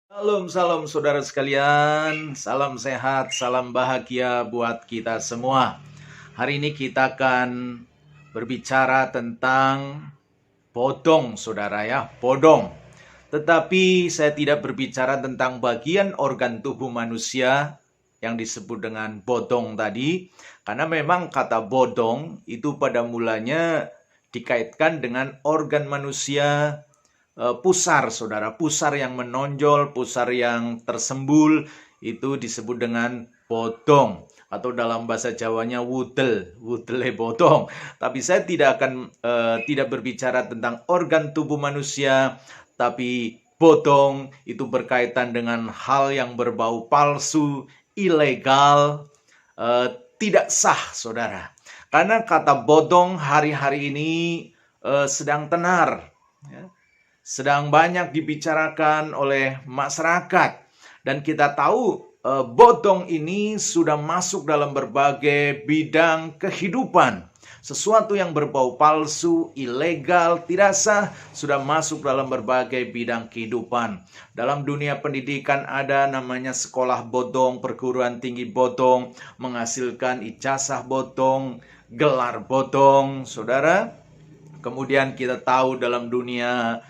Salam, salam saudara sekalian, salam sehat, salam bahagia buat kita semua. Hari ini kita akan berbicara tentang bodong, saudara ya, bodong. Tetapi saya tidak berbicara tentang bagian organ tubuh manusia yang disebut dengan bodong tadi, karena memang kata bodong itu pada mulanya dikaitkan dengan organ manusia pusar, saudara. Pusar yang menonjol, pusar yang tersembul, itu disebut dengan bodong. Atau dalam bahasa Jawanya wudel, wudele bodong. Tapi saya tidak berbicara tentang organ tubuh manusia, tapi bodong itu berkaitan dengan hal yang berbau palsu, ilegal, tidak sah, saudara. Karena kata bodong hari-hari ini sedang tenar, ya, sedang banyak dibicarakan oleh masyarakat. Dan kita tahu bodong ini sudah masuk dalam berbagai bidang kehidupan. Sesuatu yang berbau palsu, ilegal, tidak sah, sudah masuk dalam berbagai bidang kehidupan. Dalam dunia pendidikan ada namanya sekolah bodong, perguruan tinggi bodong, menghasilkan ijazah bodong, gelar bodong, saudara. Kemudian kita tahu dalam dunia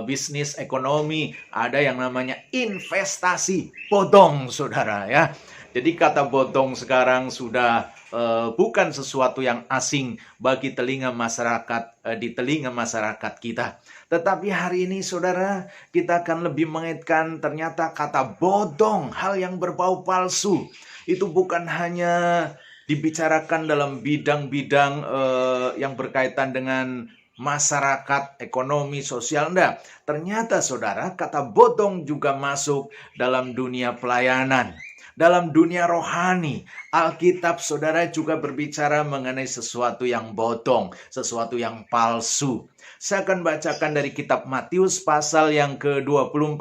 bisnis ekonomi ada yang namanya investasi bodong, saudara ya. Jadi kata bodong sekarang sudah bukan sesuatu yang asing bagi telinga masyarakat, di telinga masyarakat kita. Tetapi hari ini saudara, kita akan lebih mengaitkan ternyata kata bodong, hal yang berbau palsu, itu bukan hanya dibicarakan dalam bidang-bidang yang berkaitan dengan masyarakat, ekonomi, sosial. Enggak. Ternyata saudara, kata bodong juga masuk dalam dunia pelayanan. Dalam dunia rohani, Alkitab saudara juga berbicara mengenai sesuatu yang bodong, sesuatu yang palsu. Saya akan bacakan dari kitab Matius pasal yang ke-24.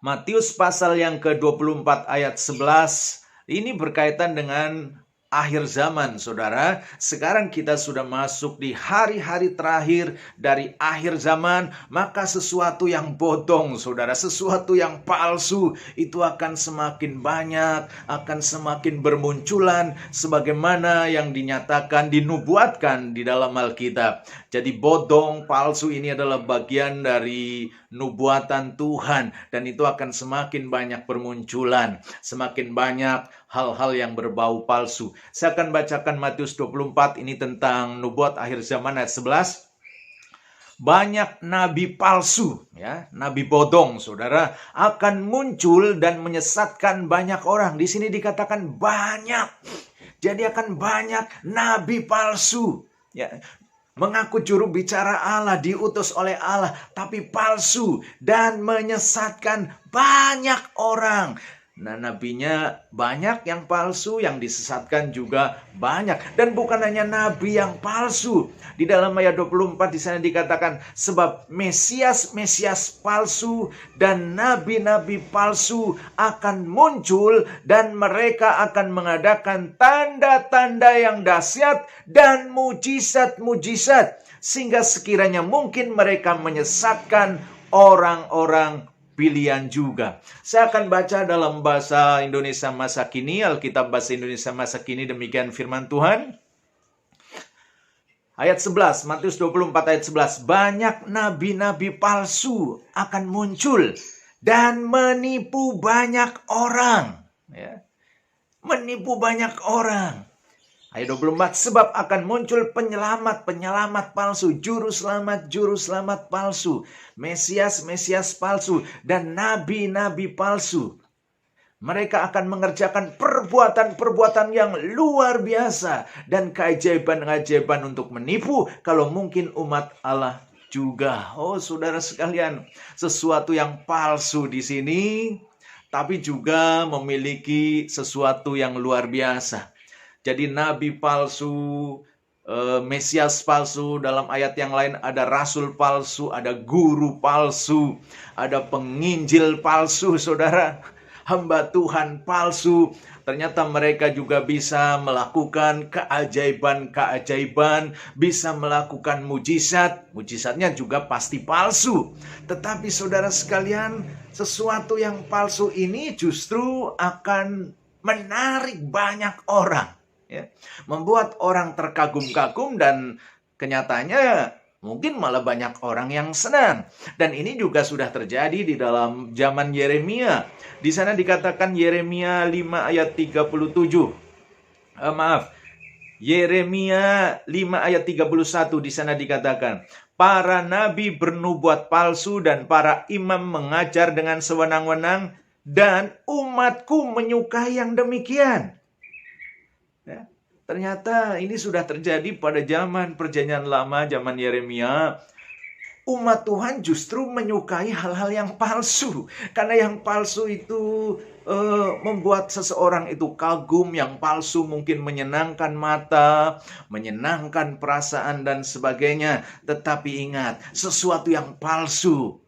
Matius pasal yang ke-24 ayat 11. Ini berkaitan dengan akhir zaman, saudara. Sekarang kita sudah masuk di hari-hari terakhir dari akhir zaman, maka sesuatu yang bodong, saudara, sesuatu yang palsu itu akan semakin banyak, akan semakin bermunculan sebagaimana yang dinyatakan, dinubuatkan di dalam Alkitab. Jadi bodong, palsu ini adalah bagian dari nubuatan Tuhan, dan itu akan semakin banyak bermunculan, semakin banyak hal-hal yang berbau palsu. Saya akan bacakan Matius 24, ini tentang nubuat akhir zaman ayat 11. Banyak nabi palsu, ya, nabi bodong, saudara, akan muncul dan menyesatkan banyak orang. Di sini dikatakan banyak. Jadi akan banyak nabi palsu, ya. Mengaku juru bicara Allah, diutus oleh Allah, tapi palsu dan menyesatkan banyak orang. Nah, nabinya banyak yang palsu, yang disesatkan juga banyak. Dan bukan hanya nabi yang palsu. Di dalam ayat 24 di sana dikatakan, sebab Mesias palsu dan nabi-nabi palsu akan muncul, dan mereka akan mengadakan tanda-tanda yang dahsyat dan mujizat-mujizat, sehingga sekiranya mungkin mereka menyesatkan orang-orang pilihan juga. Saya akan baca dalam bahasa Indonesia masa kini, Alkitab bahasa Indonesia masa kini, demikian firman Tuhan. Ayat 11, Matius 24 ayat 11. Banyak nabi-nabi palsu akan muncul dan menipu banyak orang. Ya. Menipu banyak orang. Ayat 24, sebab akan muncul penyelamat palsu, juru selamat palsu, Mesias palsu, dan nabi-nabi palsu. Mereka akan mengerjakan perbuatan-perbuatan yang luar biasa dan keajaiban-keajaiban untuk menipu, kalau mungkin, umat Allah juga. Oh, saudara sekalian, sesuatu yang palsu di sini, tapi juga memiliki sesuatu yang luar biasa. Jadi nabi palsu, Mesias palsu, dalam ayat yang lain ada rasul palsu, ada guru palsu, ada penginjil palsu, saudara. hamba Tuhan palsu. Ternyata mereka juga bisa melakukan keajaiban-keajaiban, bisa melakukan mujizat. Mujizatnya juga pasti palsu. Tetapi saudara sekalian, sesuatu yang palsu ini justru akan menarik banyak orang, ya. Membuat orang terkagum-kagum dan kenyataannya mungkin malah banyak orang yang senang. Dan ini juga sudah terjadi di dalam zaman Yeremia. Di sana dikatakan Yeremia 5 ayat 37. Yeremia 5 ayat 31 di sana dikatakan, para nabi bernubuat palsu dan para imam mengajar dengan sewenang-wenang dan umatku menyukai yang demikian. Ya. Ternyata ini sudah terjadi pada zaman perjanjian lama, zaman Yeremia. Umat Tuhan justru menyukai hal-hal yang palsu. Karena yang palsu itu membuat seseorang itu kagum. Yang palsu mungkin menyenangkan mata, menyenangkan perasaan dan sebagainya. Tetapi ingat, sesuatu yang palsu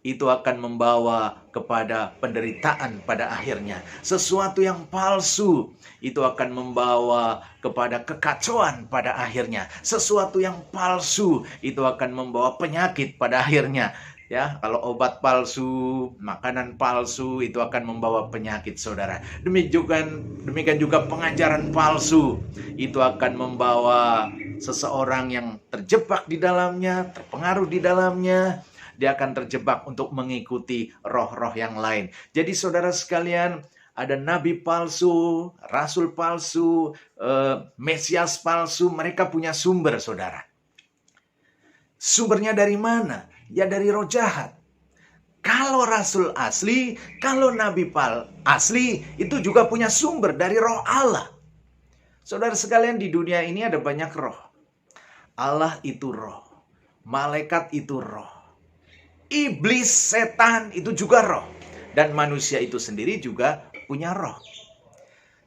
itu akan membawa kepada penderitaan pada akhirnya. Sesuatu yang palsu itu akan membawa kepada kekacauan pada akhirnya. Sesuatu yang palsu itu akan membawa penyakit pada akhirnya. Ya, kalau obat palsu, makanan palsu itu akan membawa penyakit, saudara. Demikian juga pengajaran palsu itu akan membawa seseorang yang terjebak di dalamnya, terpengaruh di dalamnya. Dia akan terjebak untuk mengikuti roh-roh yang lain. Jadi saudara sekalian, ada nabi palsu, rasul palsu, mesias palsu. Mereka punya sumber, saudara. Sumbernya dari mana? Ya dari roh jahat. Kalau rasul asli, kalau nabi asli, itu juga punya sumber dari roh Allah. Saudara sekalian, di dunia ini ada banyak roh. Allah itu roh. Malaikat itu roh. Iblis, setan itu juga roh. Dan manusia itu sendiri juga punya roh.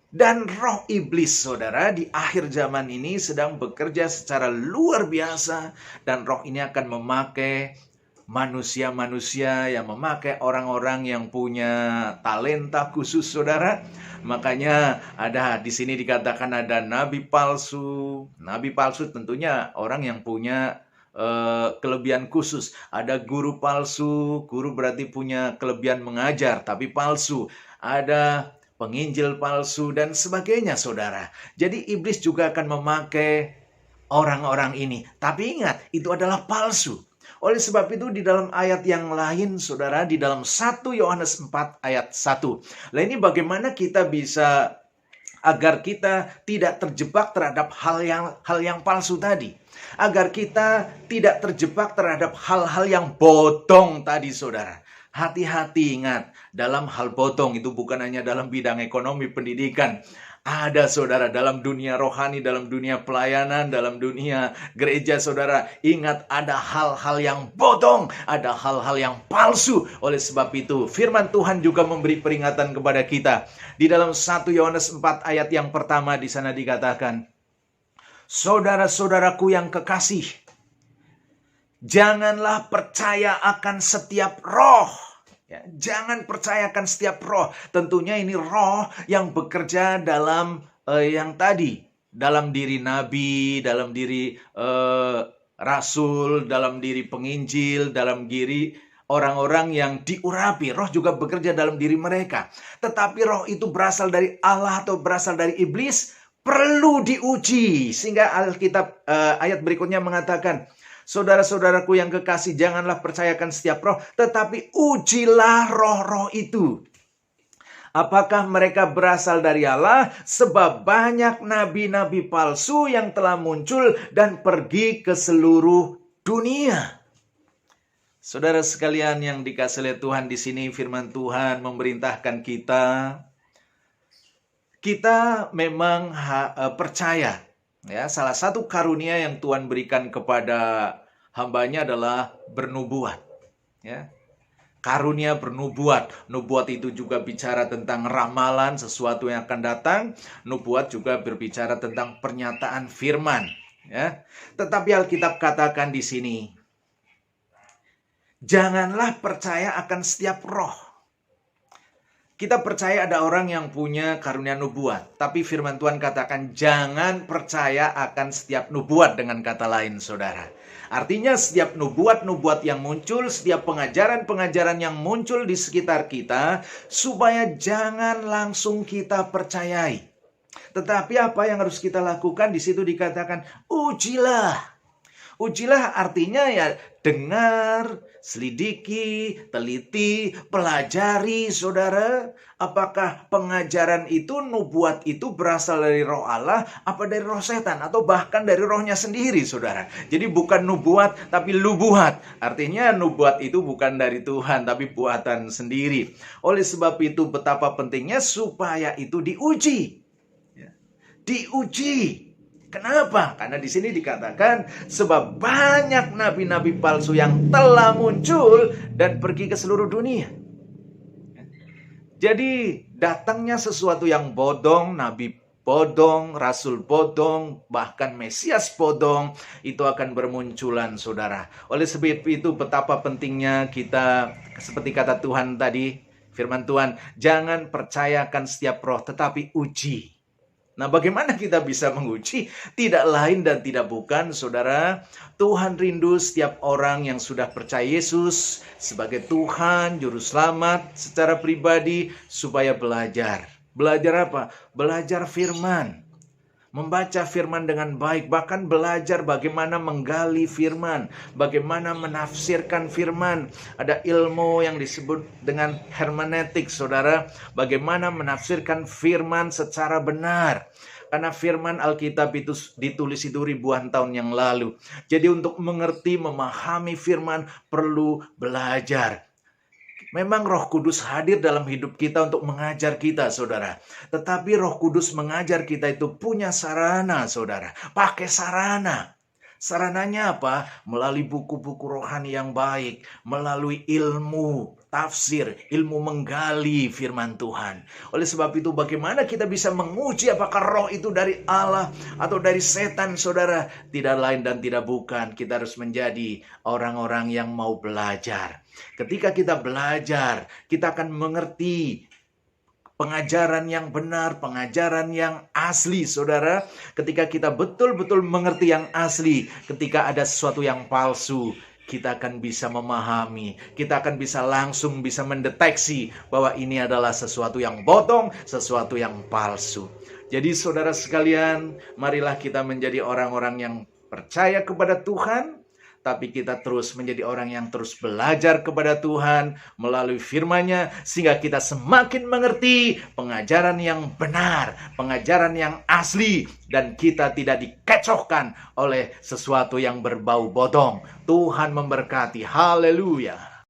Dan roh iblis, saudara, di akhir zaman ini sedang bekerja secara luar biasa. Dan roh ini akan memakai manusia-manusia, yang memakai orang-orang yang punya talenta khusus, saudara. Makanya ada di sini dikatakan ada nabi palsu. Nabi palsu tentunya orang yang punya kelebihan khusus. Ada guru palsu, guru berarti punya kelebihan mengajar tapi palsu. Ada penginjil palsu dan sebagainya, saudara. Jadi iblis juga akan memakai orang-orang ini. Tapi ingat, itu adalah palsu. Oleh sebab itu di dalam ayat yang lain, saudara, di dalam 1 Yohanes 4 ayat 1. Nah, ini bagaimana kita bisa agar kita tidak terjebak terhadap hal yang palsu tadi. Agar kita tidak terjebak terhadap hal-hal yang bodong tadi, saudara. Hati-hati, ingat, dalam hal bodong itu bukan hanya dalam bidang ekonomi, pendidikan. Ada, saudara, dalam dunia rohani, dalam dunia pelayanan, dalam dunia gereja, saudara. Ingat, ada hal-hal yang bodong, ada hal-hal yang palsu. Oleh sebab itu, firman Tuhan juga memberi peringatan kepada kita. Di dalam 1 Yohanes 4 ayat yang pertama di sana dikatakan, saudara-saudaraku yang kekasih, janganlah percaya akan setiap roh. Ya, jangan percayakan setiap roh. Tentunya ini roh yang bekerja dalam yang tadi. Dalam diri nabi, dalam diri rasul, dalam diri penginjil, dalam diri orang-orang yang diurapi. Roh juga bekerja dalam diri mereka. Tetapi roh itu berasal dari Allah atau berasal dari iblis, perlu diuji. Sehingga Alkitab ayat berikutnya mengatakan, saudara-saudaraku yang kekasih, janganlah percayakan setiap roh, tetapi ujilah roh-roh itu. Apakah mereka berasal dari Allah? Sebab banyak nabi-nabi palsu yang telah muncul dan pergi ke seluruh dunia. Saudara sekalian yang dikasihi oleh Tuhan, di sini firman Tuhan memerintahkan kita memang percaya. Ya, salah satu karunia yang Tuhan berikan kepada hambanya adalah bernubuat. Ya, karunia bernubuat. Nubuat itu juga bicara tentang ramalan sesuatu yang akan datang. Nubuat juga berbicara tentang pernyataan firman. Ya, tetapi Alkitab katakan di sini, janganlah percaya akan setiap roh. Kita percaya ada orang yang punya karunia nubuat, tapi firman Tuhan katakan jangan percaya akan setiap nubuat, dengan kata lain saudara. Artinya setiap nubuat-nubuat yang muncul, setiap pengajaran-pengajaran yang muncul di sekitar kita, supaya jangan langsung kita percayai. Tetapi apa yang harus kita lakukan? Di situ dikatakan ujilah. Ujilah artinya ya dengar, selidiki, teliti, pelajari saudara. Apakah pengajaran itu, nubuat itu berasal dari roh Allah, apa dari roh setan, atau bahkan dari rohnya sendiri saudara. Jadi bukan nubuat tapi lubuhat. Artinya nubuat itu bukan dari Tuhan tapi buatan sendiri. Oleh sebab itu betapa pentingnya supaya itu diuji. Diuji. Kenapa? Karena di sini dikatakan sebab banyak nabi-nabi palsu yang telah muncul dan pergi ke seluruh dunia. Jadi datangnya sesuatu yang bodong, nabi bodong, rasul bodong, bahkan Mesias bodong, itu akan bermunculan saudara. Oleh sebab itu betapa pentingnya kita, seperti kata Tuhan tadi, firman Tuhan, jangan percayakan setiap roh tetapi uji. Nah, bagaimana kita bisa menguji? Tidak lain dan tidak bukan, saudara. Tuhan rindu setiap orang yang sudah percaya Yesus sebagai Tuhan, Juru Selamat secara pribadi, supaya belajar. Belajar apa? Belajar firman. Membaca firman dengan baik, bahkan belajar bagaimana menggali firman, bagaimana menafsirkan firman. Ada ilmu yang disebut dengan hermeneutik, saudara. Bagaimana menafsirkan firman secara benar. Karena firman Alkitab itu ditulis itu ribuan tahun yang lalu. Jadi untuk mengerti, memahami firman perlu belajar. Memang Roh Kudus hadir dalam hidup kita untuk mengajar kita, saudara. Tetapi Roh Kudus mengajar kita itu punya sarana, saudara. Pakai sarana. Sarananya apa? Melalui buku-buku rohani yang baik. Melalui ilmu tafsir, ilmu menggali firman Tuhan. Oleh sebab itu bagaimana kita bisa menguji apakah roh itu dari Allah atau dari setan, saudara? Tidak lain dan tidak bukan. Kita harus menjadi orang-orang yang mau belajar. Ketika kita belajar, kita akan mengerti pengajaran yang benar, pengajaran yang asli, saudara. Ketika kita betul-betul mengerti yang asli, ketika ada sesuatu yang palsu, kita akan bisa memahami, kita akan langsung bisa mendeteksi bahwa ini adalah sesuatu yang bodong, sesuatu yang palsu. Jadi saudara sekalian, marilah kita menjadi orang-orang yang percaya kepada Tuhan, tapi kita terus menjadi orang yang terus belajar kepada Tuhan melalui firman-Nya, sehingga kita semakin mengerti pengajaran yang benar, pengajaran yang asli, dan kita tidak dikecohkan oleh sesuatu yang berbau bodong. Tuhan memberkati. Haleluya.